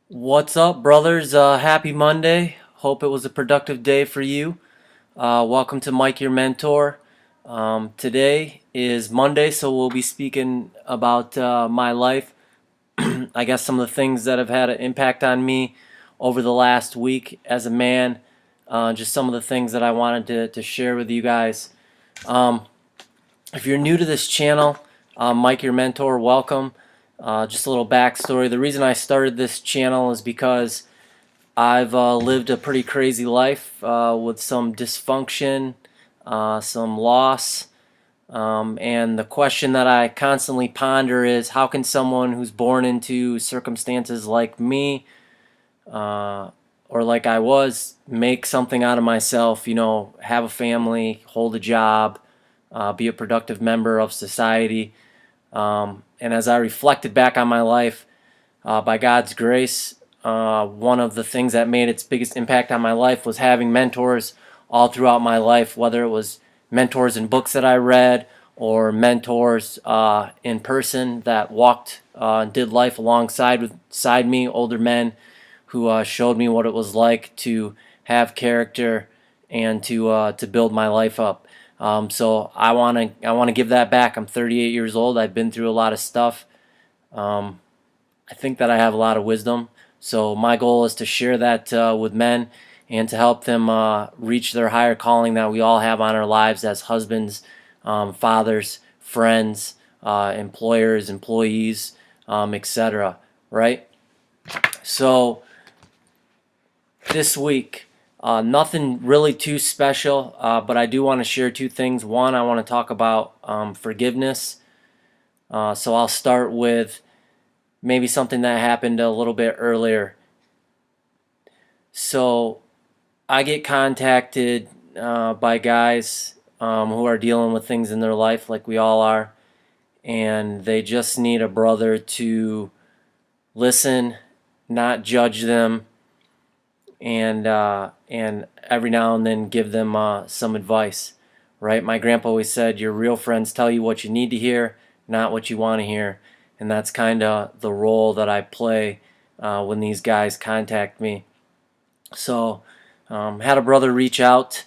What's up, brothers? Happy Monday. Hope it was a productive day for you. Welcome to Mike, your mentor. Today is Monday, so we'll be speaking about my life. I guess some of the things that have had an impact on me over the last week as a man. Just some of the things that I wanted to share with you guys. Um, if you're new to this channel, Mike, your mentor, welcome. Just a little backstory. The reason I started this channel is because I've lived a pretty crazy life with some dysfunction, some loss, and the question that I constantly ponder is how can someone who's born into circumstances like me or like I was make something out of myself, have a family, hold a job, be a productive member of society. And as I reflected back on my life, by God's grace, one of the things that made its biggest impact on my life was having mentors all throughout my life, whether it was mentors in books that I read or mentors in person that walked and did life alongside me, older men who showed me what it was like to have character and to build my life up. So I want to give that back. I'm 38 years old. I've been through a lot of stuff. Um, I think that I have a lot of wisdom. So my goal is to share that with men and to help them reach their higher calling that we all have on our lives as husbands, fathers, friends, employers, employees, etc. Right? So this week, nothing really too special, but I do want to share two things. One, I want to talk about forgiveness. So I'll start with maybe something that happened a little bit earlier. So I get contacted by guys who are dealing with things in their life, like we all are, and they just need a brother to listen, not judge them, and every now and then give them some advice. Right? My grandpa always said, "Your real friends tell you what you need to hear, not what you want to hear," and that's kind of the role that I play when these guys contact me. So, had a brother reach out,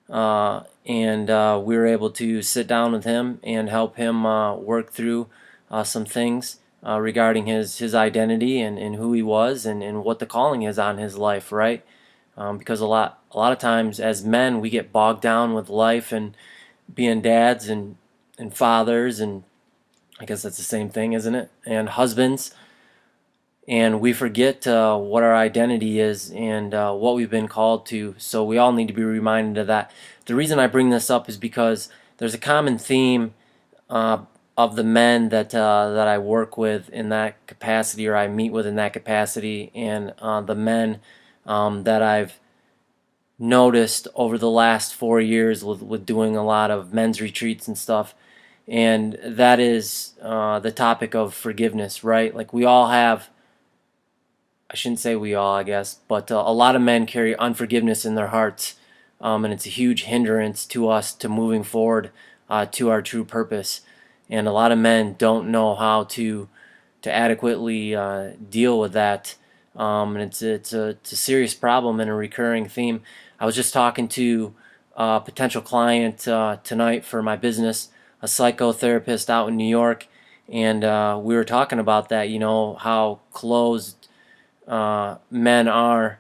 and we were able to sit down with him and help him work through some things regarding his identity and who he was and what the calling is on his life, right? Because a lot of times as men we get bogged down with life and being dads and fathers, and I guess that's the same thing, isn't it? And husbands, and we forget what our identity is and what we've been called to. So we all need to be reminded of that. The reason I bring this up is because there's a common theme uh, of the men that I work with in that capacity, or I meet with in that capacity, and the men that I've noticed over the last 4 years with doing a lot of men's retreats and stuff. And that is the topic of forgiveness, right? Like we all have, I shouldn't say we all, I guess, but a lot of men carry unforgiveness in their hearts, and it's a huge hindrance to us to moving forward to our true purpose. And a lot of men don't know how to adequately deal with that, and it's a serious problem and a recurring theme. I was just talking to a potential client tonight for my business, a psychotherapist out in New York, and we were talking about that. How closed men are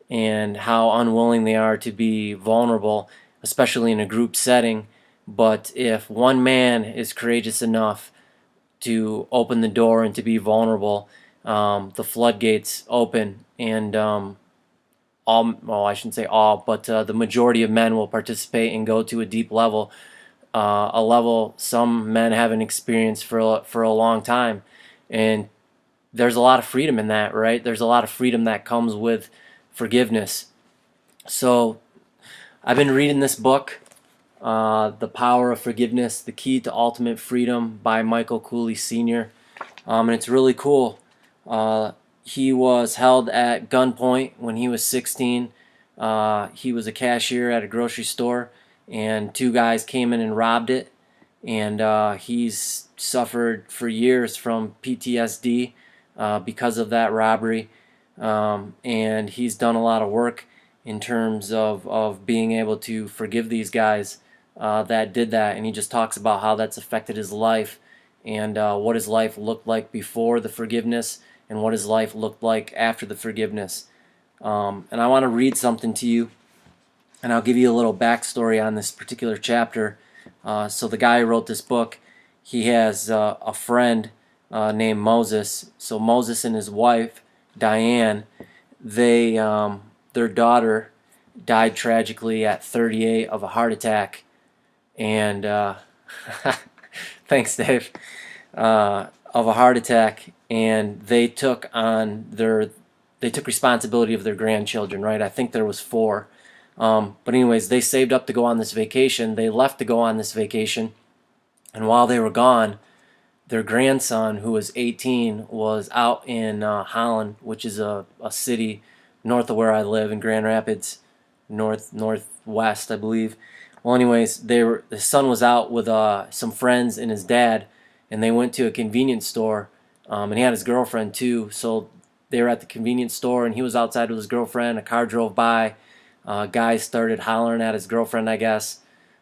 and how unwilling they are to be vulnerable, especially in a group setting. But if one man is courageous enough to open the door and to be vulnerable, the floodgates open, and well, I shouldn't say all, but the majority of men will participate and go to a deep level, a level some men haven't experienced for a long time. And there's a lot of freedom in that, right? There's a lot of freedom that comes with forgiveness. So I've been reading this book, The Power of Forgiveness, The Key to Ultimate Freedom by Michael Cooley Sr., and it's really cool. He was held at gunpoint when he was 16. He was a cashier at a grocery store, and two guys came in and robbed it. And he's suffered for years from PTSD because of that robbery. and he's done a lot of work in terms of being able to forgive these guys that did that, and he just talks about how that's affected his life and what his life looked like before the forgiveness and what his life looked like after the forgiveness. And I want to read something to you, and I'll give you a little backstory on this particular chapter. So the guy who wrote this book, he has a friend named Moses. So Moses and his wife, Diane, their daughter died tragically at 38 of a heart attack, and thanks, Dave, of a heart attack, and they took responsibility of their grandchildren, right? I think there was four. But anyways, they saved up to go on this vacation. They left to go on this vacation, and while they were gone, their grandson, who was 18, was out in Holland, which is a city north of where I live in Grand Rapids, northwest, I believe. Well, anyways, the son was out with some friends and his dad, and they went to a convenience store, and he had his girlfriend too. So they were at the convenience store, and he was outside with his girlfriend. A car drove by. Guy started hollering at his girlfriend, I guess,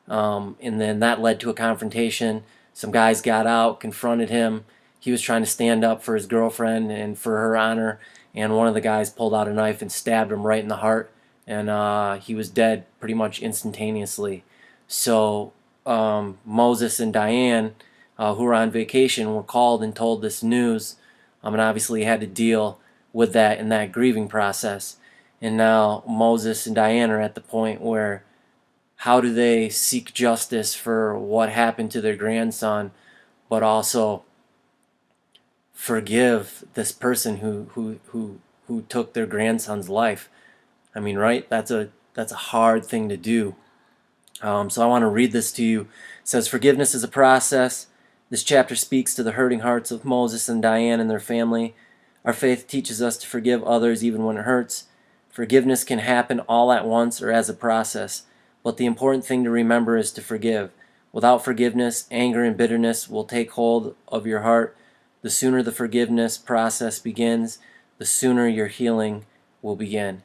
and then that led to a confrontation. Some guys got out, confronted him. He was trying to stand up for his girlfriend and for her honor, and one of the guys pulled out a knife and stabbed him right in the heart, and he was dead pretty much instantaneously. So Moses and Diane, who were on vacation, were called and told this news, and obviously had to deal with that in that grieving process. And now Moses and Diane are at the point where, how do they seek justice for what happened to their grandson, but also forgive this person who took their grandson's life? I mean, right? That's a hard thing to do. So I want to read this to you. It says, forgiveness is a process. This chapter speaks to the hurting hearts of Moses and Diane and their family. Our faith teaches us to forgive others even when it hurts. Forgiveness can happen all at once or as a process, but the important thing to remember is to forgive. Without forgiveness, anger and bitterness will take hold of your heart. The sooner the forgiveness process begins, the sooner your healing will begin.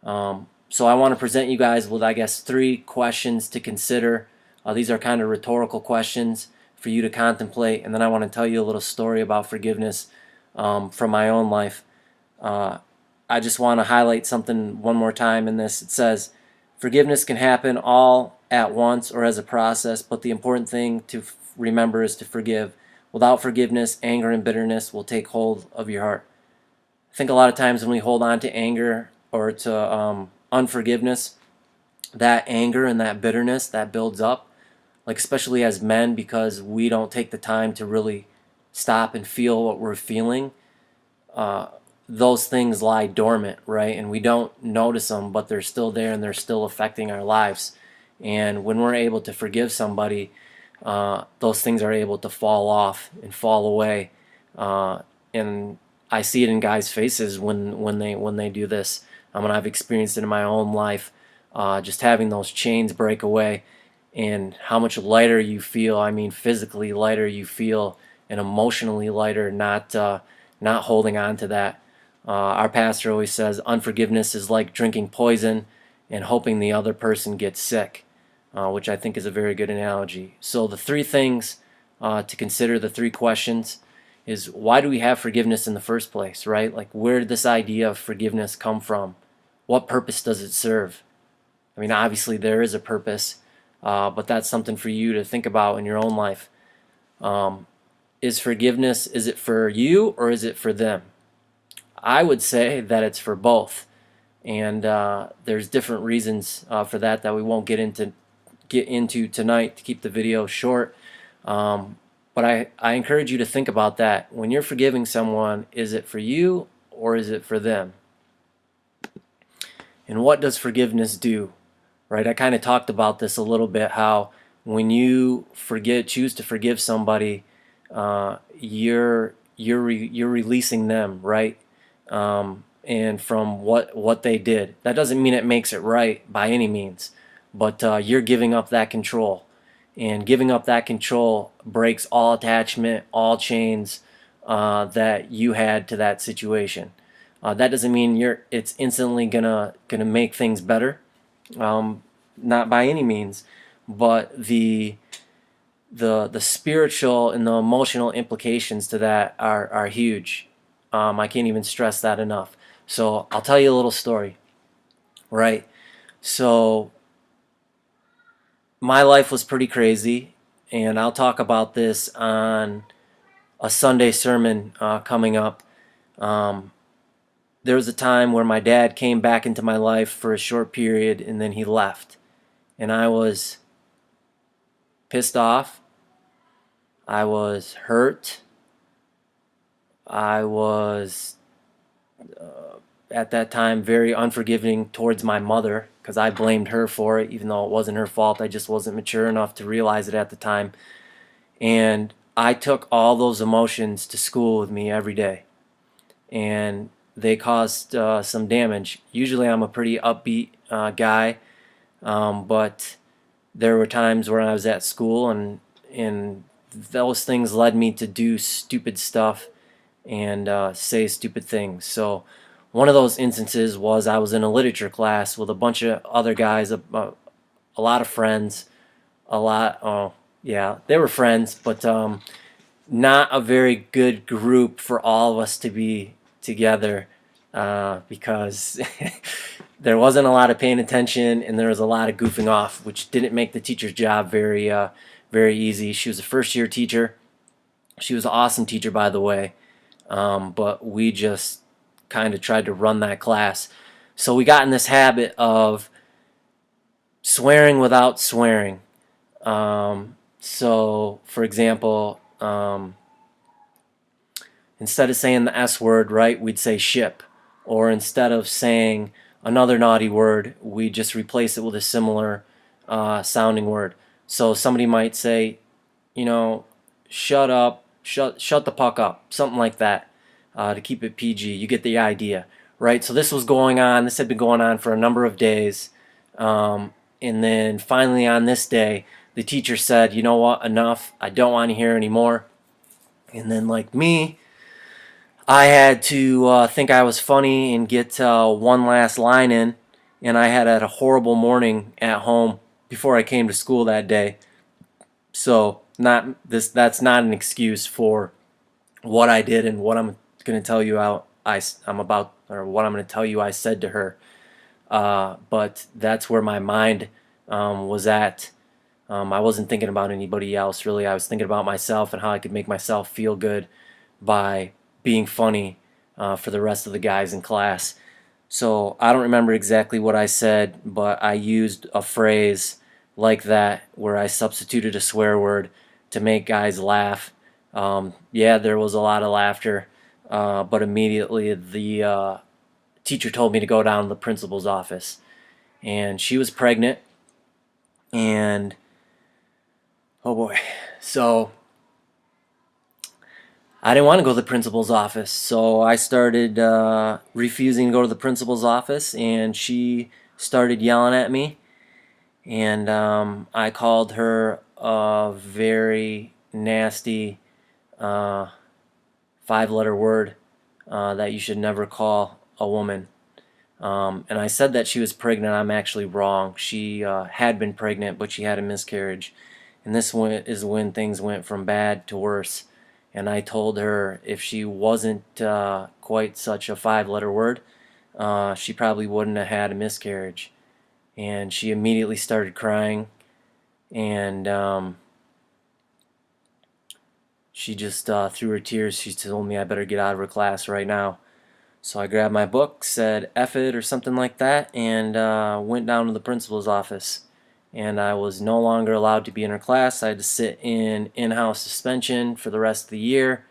So I want to present you guys with, I guess, 3 questions to consider. These are kind of rhetorical questions for you to contemplate, and then I want to tell you a little story about forgiveness from my own life. I just want to highlight something one more time in this. It says, forgiveness can happen all at once or as a process, but the important thing to remember is to forgive. Without forgiveness, anger and bitterness will take hold of your heart. I think a lot of times when we hold on to anger or to unforgiveness, that anger and that bitterness, that builds up, like especially as men, because we don't take the time to really stop and feel what we're feeling. Those things lie dormant, right? And we don't notice them, but they're still there and they're still affecting our lives. And when we're able to forgive somebody, those things are able to fall off and fall away. And I see it in guys' faces when they do this. And I've experienced it in my own life, just having those chains break away, and how much lighter you feel. I mean, physically lighter you feel, and emotionally lighter, not holding on to that. Our pastor always says unforgiveness is like drinking poison and hoping the other person gets sick, which I think is a very good analogy. So the 3 things to consider, the 3 questions, is why do we have forgiveness in the first place, right? Like, where did this idea of forgiveness come from? What purpose does it serve? I mean, obviously there is a purpose, but that's something for you to think about in your own life. Is forgiveness, is it for you or is it for them? I would say that it's for both, and there's different reasons for that we won't get into tonight to keep the video short. But I encourage you to think about that. When you're forgiving someone, is it for you or is it for them? And what does forgiveness do? Right? I kind of talked about this a little bit, how when you choose to forgive somebody, you're releasing them, right? And from what they did. That doesn't mean it makes it right by any means, but you're giving up that control. And giving up that control breaks all attachment, all chains that you had to that situation. That doesn't mean it's instantly gonna make things better, not by any means, but the spiritual and the emotional implications to that are huge. I can't even stress that enough. So I'll tell you a little story, right? So my life was pretty crazy, and I'll talk about this on a Sunday sermon coming up. Um, there was a time where my dad came back into my life for a short period, and then he left, and I was pissed off. I was hurt. I was at that time very unforgiving towards my mother because I blamed her for it, even though it wasn't her fault. I just wasn't mature enough to realize it at the time. And I took all those emotions to school with me every day, and they caused some damage. Usually I'm a pretty upbeat guy, but there were times where I was at school, and those things led me to do stupid stuff and say stupid things. So one of those instances was I was in a literature class with a bunch of other guys, a lot of friends, a lot. Oh, yeah, they were friends, but not a very good group for all of us to be together because there wasn't a lot of paying attention and there was a lot of goofing off, which didn't make the teacher's job very easy. She was a first-year teacher. She was an awesome teacher, by the way, but we just kind of tried to run that class. So we got in this habit of swearing without swearing. So, for example, instead of saying the S word, right, we'd say ship. Or instead of saying another naughty word, we just replace it with a similar sounding word. So somebody might say, you know, shut up, shut the puck up, something like that, to keep it PG. You get the idea, right? So this was going on. This had been going on for a number of days, and then finally on this day, the teacher said, "You know what? Enough. I don't want to hear anymore." And then, like me, I had to think I was funny and get one last line in, and I had a horrible morning at home before I came to school that day. So not this. That's not an excuse for what I did and what I'm going to tell you I'm about, or what I'm going to tell you I said to her. But that's where my mind was at. I wasn't thinking about anybody else really. I was thinking about myself and how I could make myself feel good by being funny for the rest of the guys in class. So I don't remember exactly what I said, but I used a phrase like that where I substituted a swear word to make guys laugh. Yeah, there was a lot of laughter, but immediately the teacher told me to go down to the principal's office. And she was pregnant, and oh boy. So I didn't want to go to the principal's office, so I started refusing to go to the principal's office, and she started yelling at me, and I called her a very nasty five-letter word that you should never call a woman. And I said that she was pregnant. I'm actually wrong. She had been pregnant, but she had a miscarriage. And this is when things went from bad to worse. And I told her if she wasn't quite such a five-letter word, she probably wouldn't have had a miscarriage. And she immediately started crying. And she just through her tears, she told me I better get out of her class right now. So I grabbed my book, said F it or something like that, and went down to the principal's office. And I was no longer allowed to be in her class. I had to sit in-house suspension for the rest of the year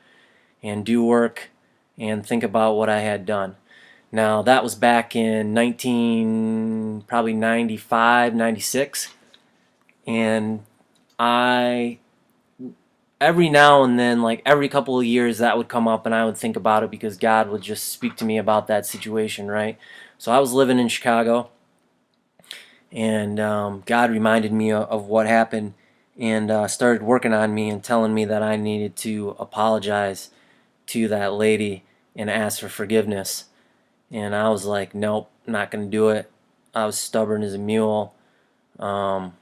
and do work and think about what I had done. Now that was back in probably 95, 96, and I every now and then, like every couple of years, that would come up and I would think about it because God would just speak to me about that situation, right? So I was living in Chicago, and God reminded me of what happened and started working on me and telling me that I needed to apologize to that lady and ask for forgiveness. And I was like, nope, not going to do it. I was stubborn as a mule. Um,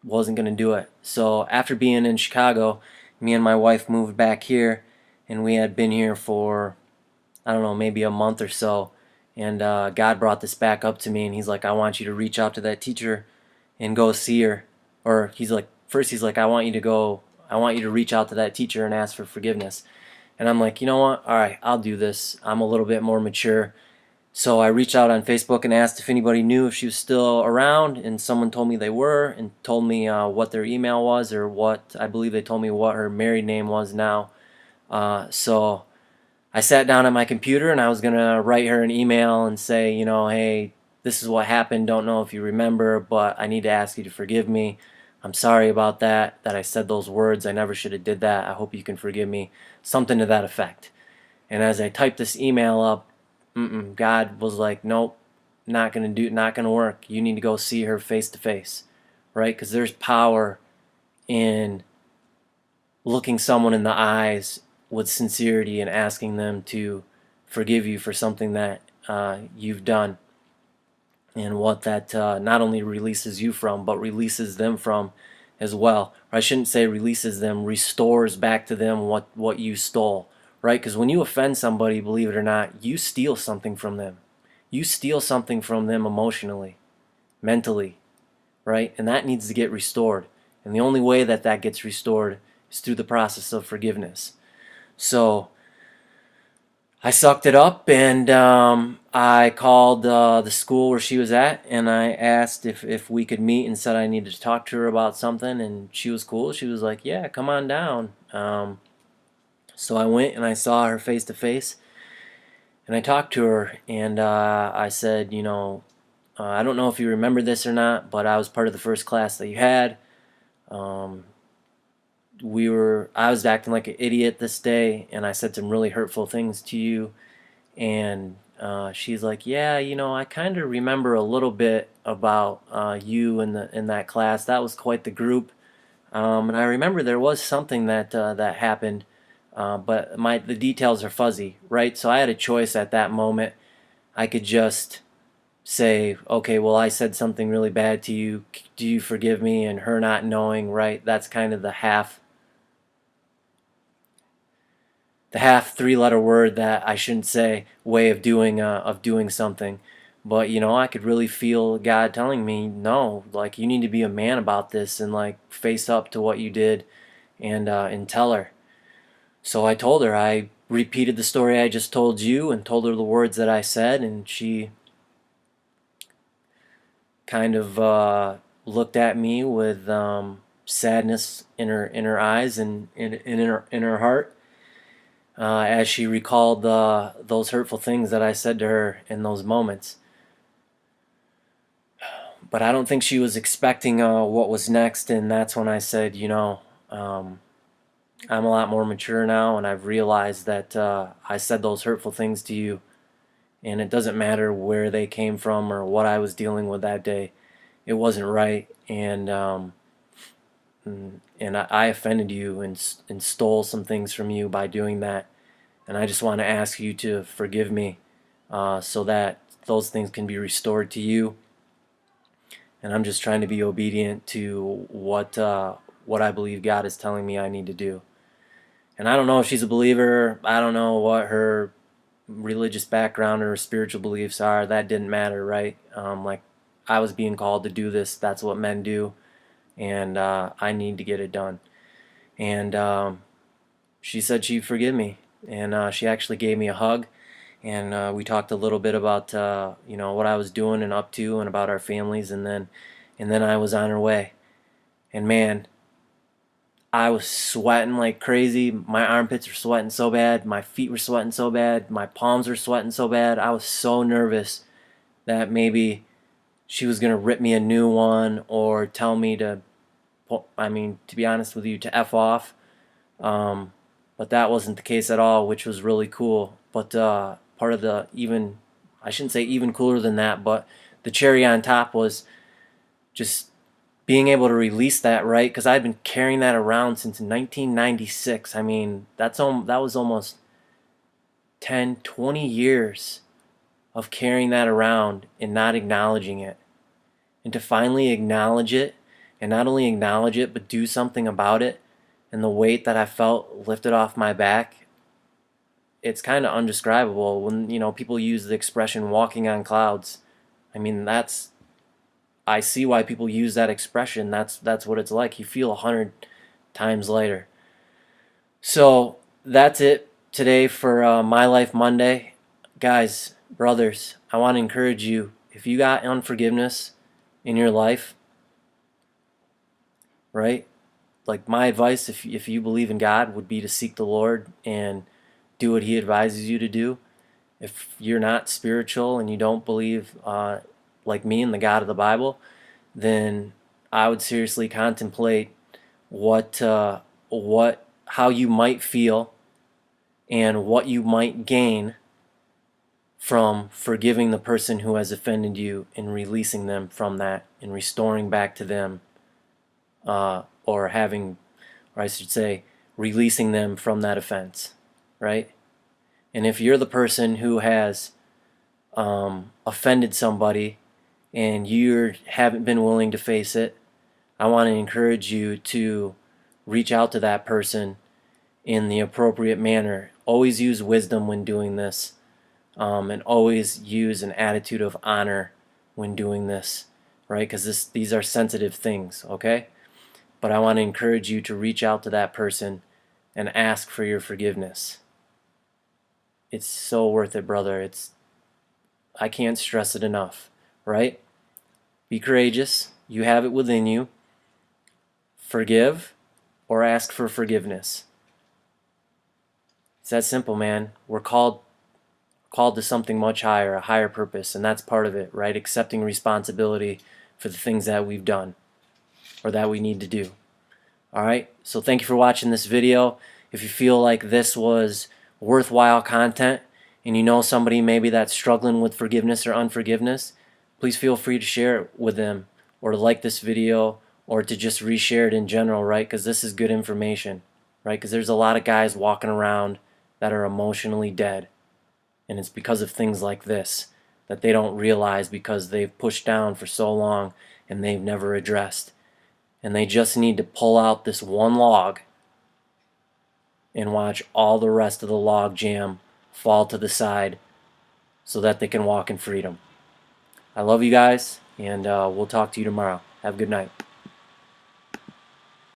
wasn't going to do it. So after being in Chicago, me and my wife moved back here, and we had been here for, I don't know, maybe a month or so. And God brought this back up to me, and He's like, I want you to reach out to that teacher and go see her. Or He's like, first He's like, I want you to reach out to that teacher and ask for forgiveness. And I'm like, you know what? All right, I'll do this. I'm a little bit more mature. So I reached out on Facebook and asked if anybody knew if she was still around, and someone told me they were, and told me what their email was, or what, I believe they told me what her married name was now. So I sat down at my computer and I was going to write her an email and say, hey, this is what happened. Don't know if you remember, but I need to ask you to forgive me. I'm sorry about that I said those words. I never should have did that. I hope you can forgive me. Something to that effect. And as I typed this email up, God was like, nope, not gonna work. You need to go see her face to face, right? Because there's power in looking someone in the eyes with sincerity and asking them to forgive you for something that you've done, and what that not only releases you from, but releases them from as well. Or I shouldn't say releases them, restores back to them what you stole, right? Because when you offend somebody, believe it or not, you steal something from them. You steal something from them emotionally, mentally, right? And that needs to get restored. And the only way that that gets restored is through the process of forgiveness. So I sucked it up, and I called the school where she was at, and I asked if we could meet, and said I needed to talk to her about something, and she was cool. She was like, yeah, come on down. So I went and I saw her face to face, and I talked to her, and I said, I don't know if you remember this or not, but I was part of the first class that you had. Um, I was acting like an idiot this day, and I said some really hurtful things to you. And she's like, yeah, I kind of remember a little bit about you in that class. That was quite the group. And I remember there was something that happened, but the details are fuzzy, right? So I had a choice at that moment. I could just say, okay, well, I said something really bad to you. Do you forgive me? And her not knowing, right? That's kind of the half three-letter word that I shouldn't say way of doing something. But I could really feel God telling me, no, like, you need to be a man about this, and like face up to what you did, and tell her. So I told her. I repeated the story I just told you and told her the words that I said, and she kind of looked at me with sadness in her eyes, and in her heart, as she recalled those hurtful things that I said to her in those moments. But I don't think she was expecting what was next, and that's when I said, um, I'm a lot more mature now, and I've realized that I said those hurtful things to you, and it doesn't matter where they came from or what I was dealing with that day. It wasn't right, and I offended you, and stole some things from you by doing that. And I just want to ask you to forgive me, so that those things can be restored to you. And I'm just trying to be obedient to what I believe God is telling me I need to do. And I don't know if she's a believer. I don't know what her religious background or her spiritual beliefs are. That didn't matter, right? Like, I was being called to do this. That's what men do, and I need to get it done. And she said she'd forgive me, and she actually gave me a hug, and we talked a little bit about what I was doing and up to, and about our families, and then I was on her way. And man, I was sweating like crazy. My armpits were sweating so bad, my feet were sweating so bad, my palms were sweating so bad. I was so nervous that maybe she was gonna rip me a new one, or tell me to, to be honest with you, to F off. Um, but that wasn't the case at all, which was really cool. But part of the even, I shouldn't say even cooler than that, but the cherry on top was just being able to release that, right? Because I'd been carrying that around since 1996. I mean, that was almost 10, 20 years of carrying that around and not acknowledging it. And to finally acknowledge it, and not only acknowledge it, but do something about it, and the weight that I felt lifted off my back, it's kind of undescribable. When, people use the expression walking on clouds, I mean, I see why people use that expression. That's what it's like. You feel 100 times lighter. So that's it today for My Life Monday. Guys, brothers, I want to encourage you, if you got unforgiveness in your life, right? Like, my advice, if you believe in God, would be to seek the Lord and do what He advises you to do. If you're not spiritual and you don't believe, like me, in the God of the Bible, then I would seriously contemplate how you might feel and what you might gain from forgiving the person who has offended you and releasing them from that and restoring back to them, or I should say, releasing them from that offense, right? And if you're the person who has offended somebody and you haven't been willing to face it, I want to encourage you to reach out to that person in the appropriate manner. Always use wisdom when doing this, and always use an attitude of honor when doing this, right? Because these are sensitive things, okay? But I want to encourage you to reach out to that person and ask for your forgiveness. It's so worth it, brother. I can't stress it enough, right? Be courageous. You have it within you. Forgive or ask for forgiveness. It's that simple, man. We're called to something much higher, a higher purpose, and that's part of it, right? Accepting responsibility for the things that we've done or that we need to do. All right? So thank you for watching this video. If you feel like this was worthwhile content and you know somebody maybe that's struggling with forgiveness or unforgiveness, please feel free to share it with them, or to like this video, or to just reshare it in general, right? Because this is good information, right? Because there's a lot of guys walking around that are emotionally dead, and it's because of things like this that they don't realize, because they've pushed down for so long and they've never addressed. And they just need to pull out this one log and watch all the rest of the log jam fall to the side so that they can walk in freedom. I love you guys, and we'll talk to you tomorrow. Have a good night.